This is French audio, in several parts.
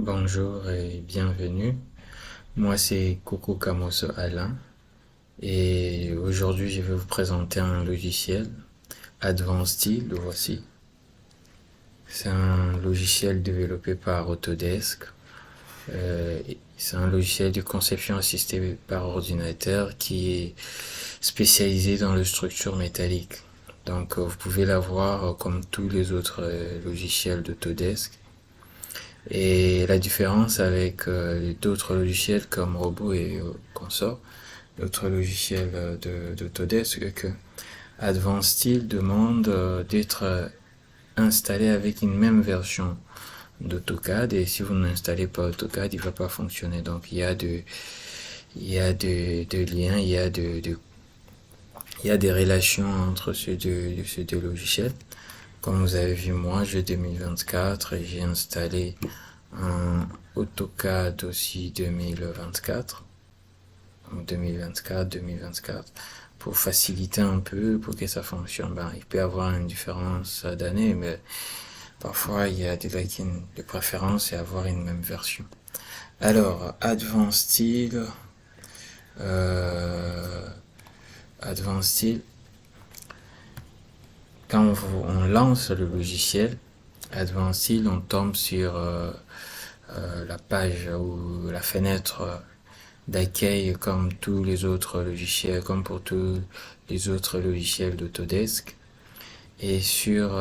Bonjour et bienvenue. Moi c'est Coco Camoso Alain et aujourd'hui je vais vous présenter un logiciel Advanced Style, le voici. C'est un logiciel développé par Autodesk. Euh, c'est un logiciel de conception assistée par ordinateur qui est spécialisé dans les structures métalliques. Donc vous pouvez l'avoir comme tous les autres logiciels d'Autodesk. Et la différence avec d'autres logiciels comme Robot et consorts, d'autres logiciels d'Autodesk, c'est que Advanced Style demande d'être installé avec une même version d'AutoCAD, et si vous n'installez pas AutoCAD, il va pas fonctionner. Donc il y a de liens, il y a des relations entre ces deux logiciels. Comme vous avez vu, moi, j'ai 2024 et j'ai installé un AutoCAD aussi 2024. Donc 2024, pour faciliter un peu, pour que ça fonctionne. Ben, il peut y avoir une différence d'année, mais parfois il y a des préférences et avoir une même version. Alors, euh, Advanced Style, quand on lance le logiciel, Advanced Style, on tombe sur la page ou la fenêtre d'accueil comme tous les autres logiciels, comme pour tous les autres logiciels d'Autodesk. Et sur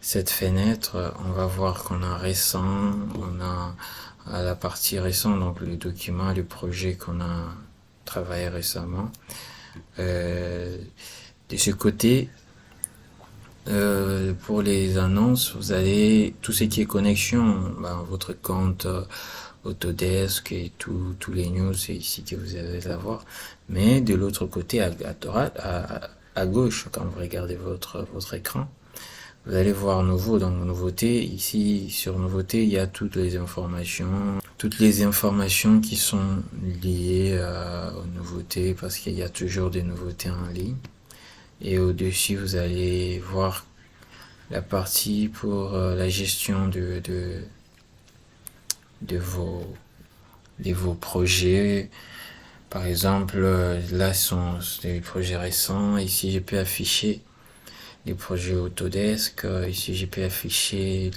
cette fenêtre, on va voir qu'on a récent, on a à la partie récente, donc le document, le projet qu'on a travaillé récemment. Euh, de ce côté, pour les annonces, vous avez tout ce qui est connexion, ben, votre compte Autodesk et tous les news, c'est ici que vous allez avoir. Mais de l'autre côté, à droite, à gauche, quand vous regardez votre écran, vous allez voir nouveau, donc nouveauté. Ici, sur nouveauté, il y a toutes les informations qui sont liées aux nouveautés, parce qu'il y a toujours des nouveautés en ligne. Et au-dessus, vous allez voir la partie pour la gestion de vos, de vos projets. Par exemple, là sont des projets récents. Ici, je peux afficher les projets Autodesk. Ici, je peux afficher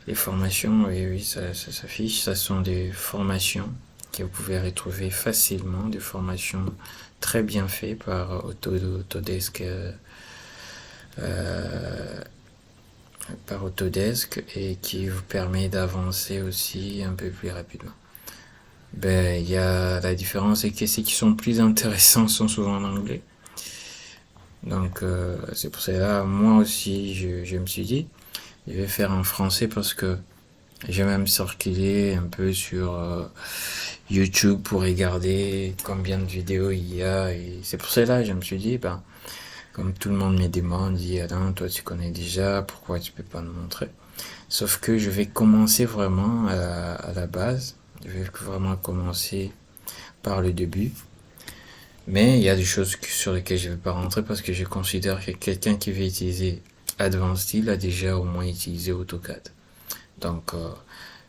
les formations. Et oui, ça s'affiche. Ça sont des formations que vous pouvez retrouver facilement, des formations très bien faites par Autodesk. Par Autodesk et qui vous permet d'avancer aussi un peu plus rapidement. Ben, il y a la différence, c'est que ceux qui sont plus intéressants sont souvent en anglais. Donc, c'est pour cela, moi aussi, je me suis dit, je vais faire en français parce que j'ai même circulé un peu sur YouTube pour regarder combien de vidéos il y a. Et c'est pour cela que je me suis dit, ben, comme tout le monde me demande, dit Alain, toi tu connais déjà, pourquoi tu peux pas me montrer? Sauf que je vais commencer vraiment à la base. Je vais vraiment commencer par le début. Mais il y a des choses sur lesquelles je ne vais pas rentrer parce que je considère que quelqu'un qui veut utiliser Advanced Style a déjà au moins utilisé AutoCAD. Donc,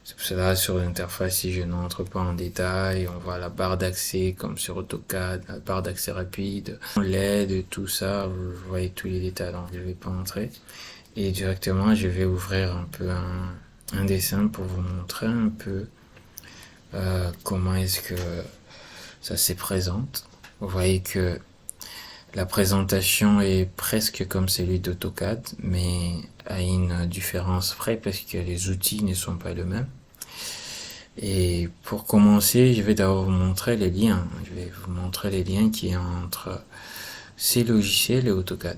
c'est pour cela, sur l'interface, si je n'entre pas en détail, on voit la barre d'accès comme sur AutoCAD, la barre d'accès rapide, l'aide, tout ça, vous voyez tous les détails, donc je ne vais pas entrer. Et directement, je vais ouvrir un peu un dessin pour vous montrer un peu comment est-ce que ça se présente. Vous voyez que la présentation est presque comme celui d'AutoCAD, mais à une différence près parce que les outils ne sont pas les mêmes. Et pour commencer, je vais d'abord vous montrer les liens. Je vais vous montrer les liens qui y a entre ces logiciels et AutoCAD.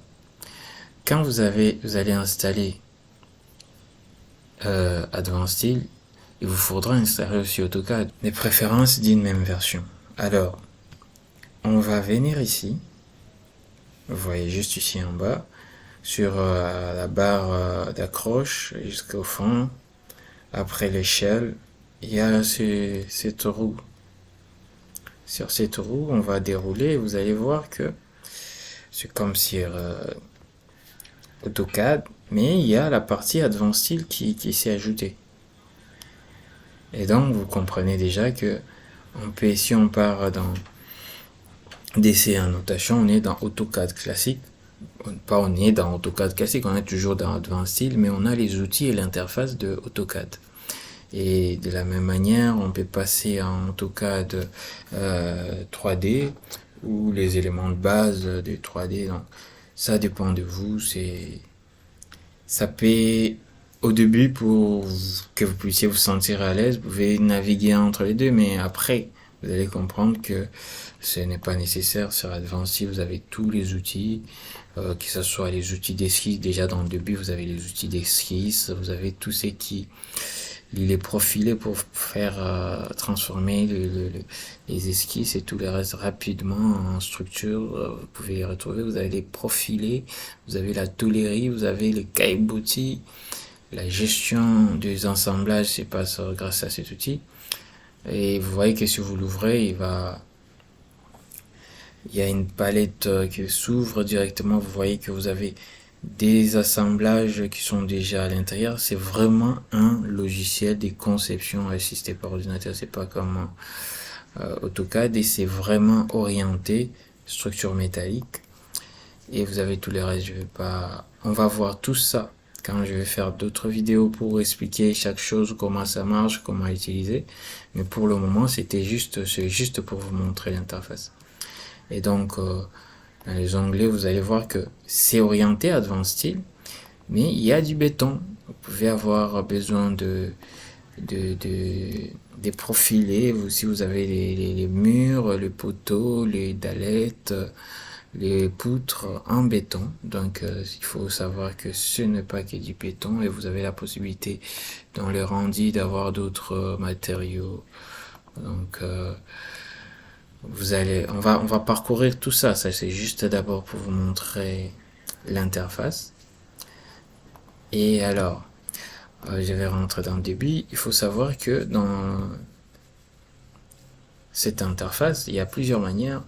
Quand vous allez installer Advanced Style, il vous faudra installer aussi AutoCAD, des préférences d'une même version. Alors, on va venir ici, vous voyez juste ici en bas, sur la barre d'accroche jusqu'au fond, après l'échelle, il y a cette roue. Sur cette roue, on va dérouler et vous allez voir que c'est comme sur AutoCAD, mais il y a la partie Advanced Style qui s'est ajoutée. Et donc, vous comprenez déjà que si on part dans DC annotation, on est dans AutoCAD classique. Pas on est dans AutoCAD classique, on est toujours dans Advanced Style, mais on a les outils et l'interface de AutoCAD. Et de la même manière, on peut passer en AutoCAD 3D ou les éléments de base de 3D. Donc, ça dépend de vous. Ça peut, au début, pour que vous puissiez vous sentir à l'aise, vous pouvez naviguer entre les deux, mais après, vous allez comprendre que ce n'est pas nécessaire. Sur Advanced, vous avez tous les outils, que ce soit les outils d'esquisse. Déjà dans le début, vous avez les outils d'esquisse, vous avez tout ce qui les profilés pour faire transformer les esquisses et tout le reste rapidement en structure. Vous pouvez les retrouver. Vous avez les profilés, vous avez la tôlerie, vous avez le caillebotis. La gestion des assemblages se passe grâce à cet outil. Et vous voyez que si vous l'ouvrez, il y a une palette qui s'ouvre directement. Vous voyez que vous avez des assemblages qui sont déjà à l'intérieur. C'est vraiment un logiciel de conception assisté par ordinateur. C'est pas comme AutoCAD, et c'est vraiment orienté structure métallique. Et vous avez tous les restes. On va voir tout ça quand je vais faire d'autres vidéos pour expliquer chaque chose, comment ça marche, comment l'utiliser. Mais pour le moment, c'est juste pour vous montrer l'interface. Et donc, dans les onglets, vous allez voir que c'est orienté Advanced Style, mais il y a du béton. Vous pouvez avoir besoin des profilés. Si vous avez les murs, les poteaux, les dalettes, les poutres en béton. Donc, il faut savoir que ce n'est pas que du béton, et vous avez la possibilité dans les rendis d'avoir d'autres matériaux. Donc, on va parcourir tout ça. Ça, c'est juste d'abord pour vous montrer l'interface. Et alors, je vais rentrer dans le début. Il faut savoir que dans cette interface, il y a plusieurs manières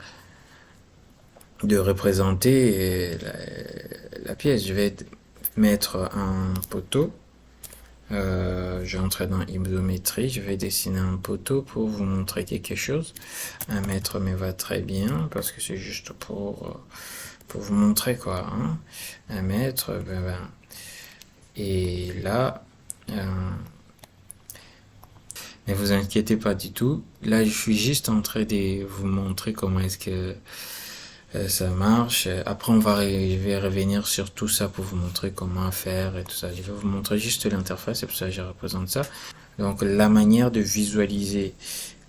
de représenter la pièce. Je vais mettre un poteau. Je vais entrer dans isométrie, je vais dessiner un poteau pour vous montrer quelque chose. 1 mètre me va très bien parce que c'est juste pour vous montrer quoi. 1 mètre, et là, ne vous inquiétez pas du tout. Là, je suis juste en train de vous montrer comment est-ce que ça marche. Après, je vais revenir sur tout ça pour vous montrer comment faire et tout ça. Je vais vous montrer juste l'interface, c'est pour ça que je représente ça. Donc, la manière de visualiser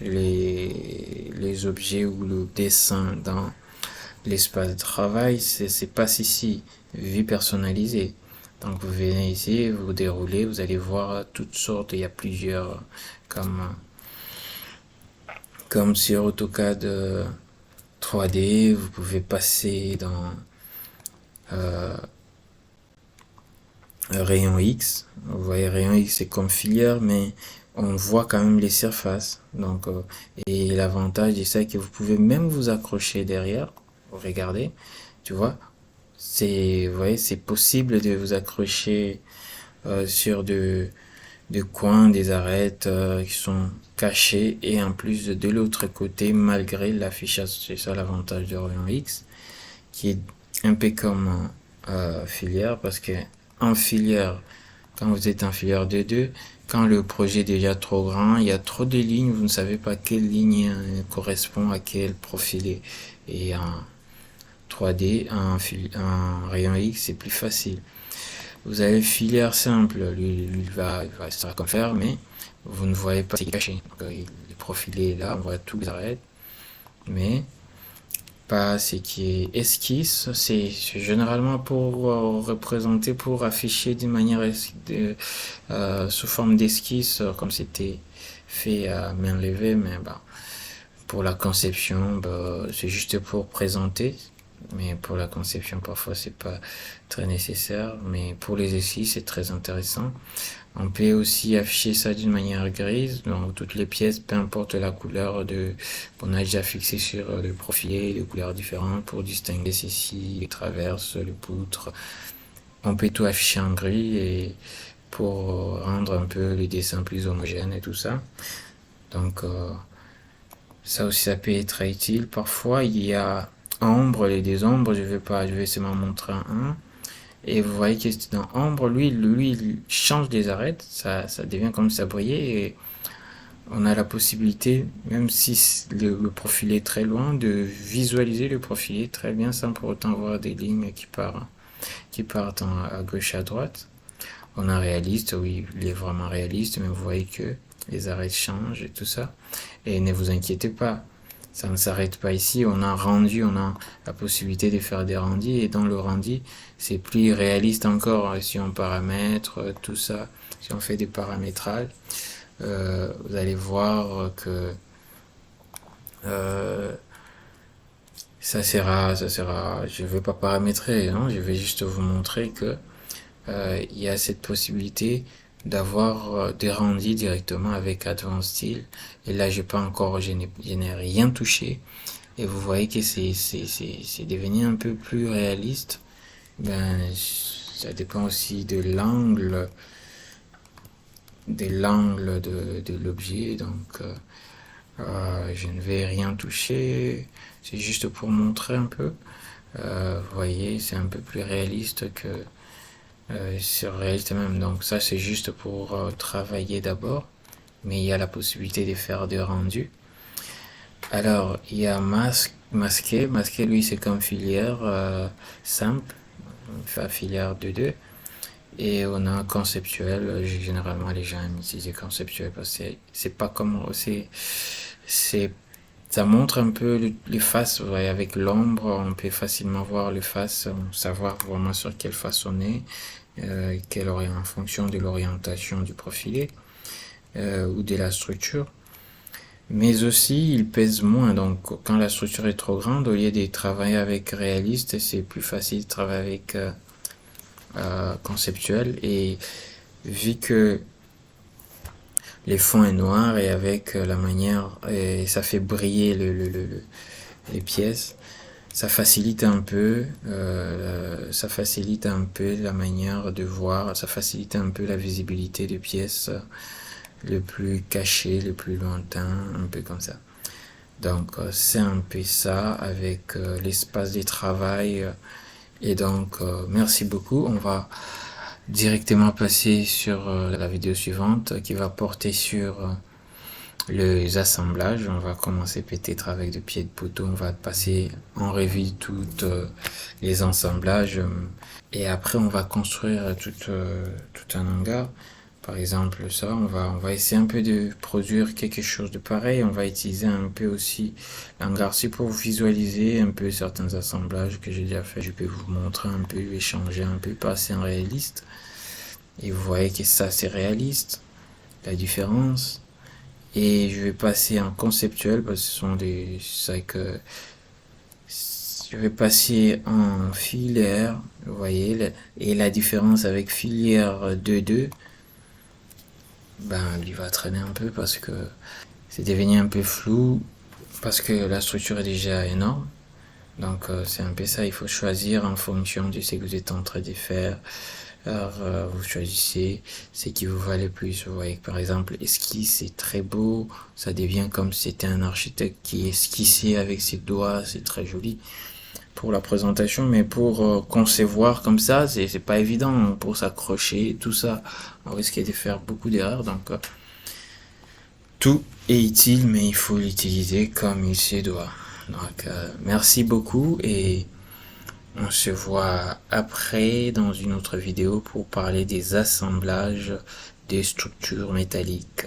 les objets ou le dessin dans l'espace de travail, c'est pas ici, vue personnalisée. Donc, vous venez ici, vous déroulez, vous allez voir toutes sortes. Il y a plusieurs, comme sur AutoCAD 3D, vous pouvez passer dans rayon X. Vous voyez, rayon X, c'est comme filière, mais on voit quand même les surfaces. Donc, et l'avantage de ça, c'est que vous pouvez même vous accrocher derrière. Regardez, tu vois, vous voyez, c'est possible de vous accrocher sur de coins, des arêtes qui sont cachées, et en plus de l'autre côté, malgré l'affichage. C'est ça l'avantage de rayon X, qui est un peu comme filière, parce que en filière, quand vous êtes en filière 2.2, quand le projet est déjà trop grand, il y a trop de lignes, vous ne savez pas quelle ligne correspond à quel profilé. Et en 3D, en rayon X, c'est plus facile. Vous avez filière simple, lui il va savoir comment faire, mais vous ne voyez pas, c'est caché. Donc, il est profilé là, on voit tous les arêtes, mais pas ce qui est esquisse. C'est généralement pour représenter, pour afficher d'une manière sous forme d'esquisse, comme c'était fait à main levée, mais pour la conception, c'est juste pour présenter. Mais pour la conception, parfois, c'est pas très nécessaire. Mais pour les esquisses, c'est très intéressant. On peut aussi afficher ça d'une manière grise, donc toutes les pièces, peu importe la couleur qu'on a déjà fixé sur le profilé, des couleurs différentes pour distinguer ceci, les traverses, les poutres. On peut tout afficher en gris, et pour rendre un peu le dessin plus homogène et tout ça. Donc ça aussi, ça peut être très utile. Parfois il y a ombre, les des ombres, je vais seulement montrer un. Et vous voyez que dans ombre, lui il change des arêtes, ça devient comme ça briller, et on a la possibilité, même si le profil est très loin, de visualiser le profil très bien sans pour autant voir des lignes qui partent à gauche à droite. On a réaliste, oui, il est vraiment réaliste, mais vous voyez que les arêtes changent et tout ça. Et ne vous inquiétez pas, ça ne s'arrête pas ici. On a la possibilité de faire des rendus, et dans le rendu, c'est plus réaliste encore si on paramètre tout ça, si on fait des paramétrages. Vous allez voir que je vais pas paramétrer, non, je vais juste vous montrer que il y a cette possibilité d'avoir des rendus directement avec Advanced Style. Et là, je n'ai rien touché. Et vous voyez que c'est devenu un peu plus réaliste. Ben, ça dépend aussi de l'angle de l'objet. Donc, je ne vais rien toucher. C'est juste pour montrer un peu. Vous voyez, c'est un peu plus réaliste que surréaliste même. Donc ça, c'est juste pour travailler d'abord, mais il y a la possibilité de faire des rendus. Alors il y a masqué, lui c'est comme filière simple, on fait filière 2.2, et on a conceptuel. Généralement les gens aiment utiliser conceptuel parce que c'est pas comme c'est ça montre un peu les faces. Ouais, avec l'ombre, on peut facilement voir les faces, savoir vraiment sur quelle face on est, en fonction de l'orientation du profilé ou de la structure. Mais aussi, il pèse moins. Donc, quand la structure est trop grande, au lieu de travailler avec réaliste, c'est plus facile de travailler avec conceptuel. Et vu que les fonds est noir, et avec la manière, et ça fait briller les pièces, ça facilite un peu la manière de voir, ça facilite un peu la visibilité des pièces le plus cachées, le plus lointain, un peu comme ça. Donc c'est un peu ça avec l'espace de travail. Et donc merci beaucoup. On va directement passer sur la vidéo suivante qui va porter sur les assemblages. On va commencer peut-être avec des pieds de poteau. On va passer en revue toutes les assemblages, et après on va construire tout un hangar. Par exemple, ça, on va essayer un peu de produire quelque chose de pareil. On va utiliser un peu aussi l'hangar pour visualiser un peu certains assemblages que j'ai déjà fait. Je peux vous montrer un peu, échanger un peu, passer en réaliste. Et vous voyez que ça, c'est réaliste, la différence. Et je vais passer en conceptuel parce que ce sont des sacs. Je vais passer en filière, vous voyez, et la différence avec filière 2.2, ben, il va traîner un peu parce que c'est devenu un peu flou, parce que la structure est déjà énorme. Donc c'est un peu ça, il faut choisir en fonction de ce que vous êtes en train de faire. Alors vous choisissez ce qui vous va le plus. Vous voyez que par exemple esquisse, c'est très beau, ça devient comme si c'était un architecte qui esquissait avec ses doigts, c'est très joli pour la présentation, mais pour concevoir comme ça, c'est pas évident. Pour s'accrocher, tout ça, on risque de faire beaucoup d'erreurs. Donc tout est utile, mais il faut l'utiliser comme il se doit. Donc merci beaucoup, et on se voit après dans une autre vidéo pour parler des assemblages des structures métalliques.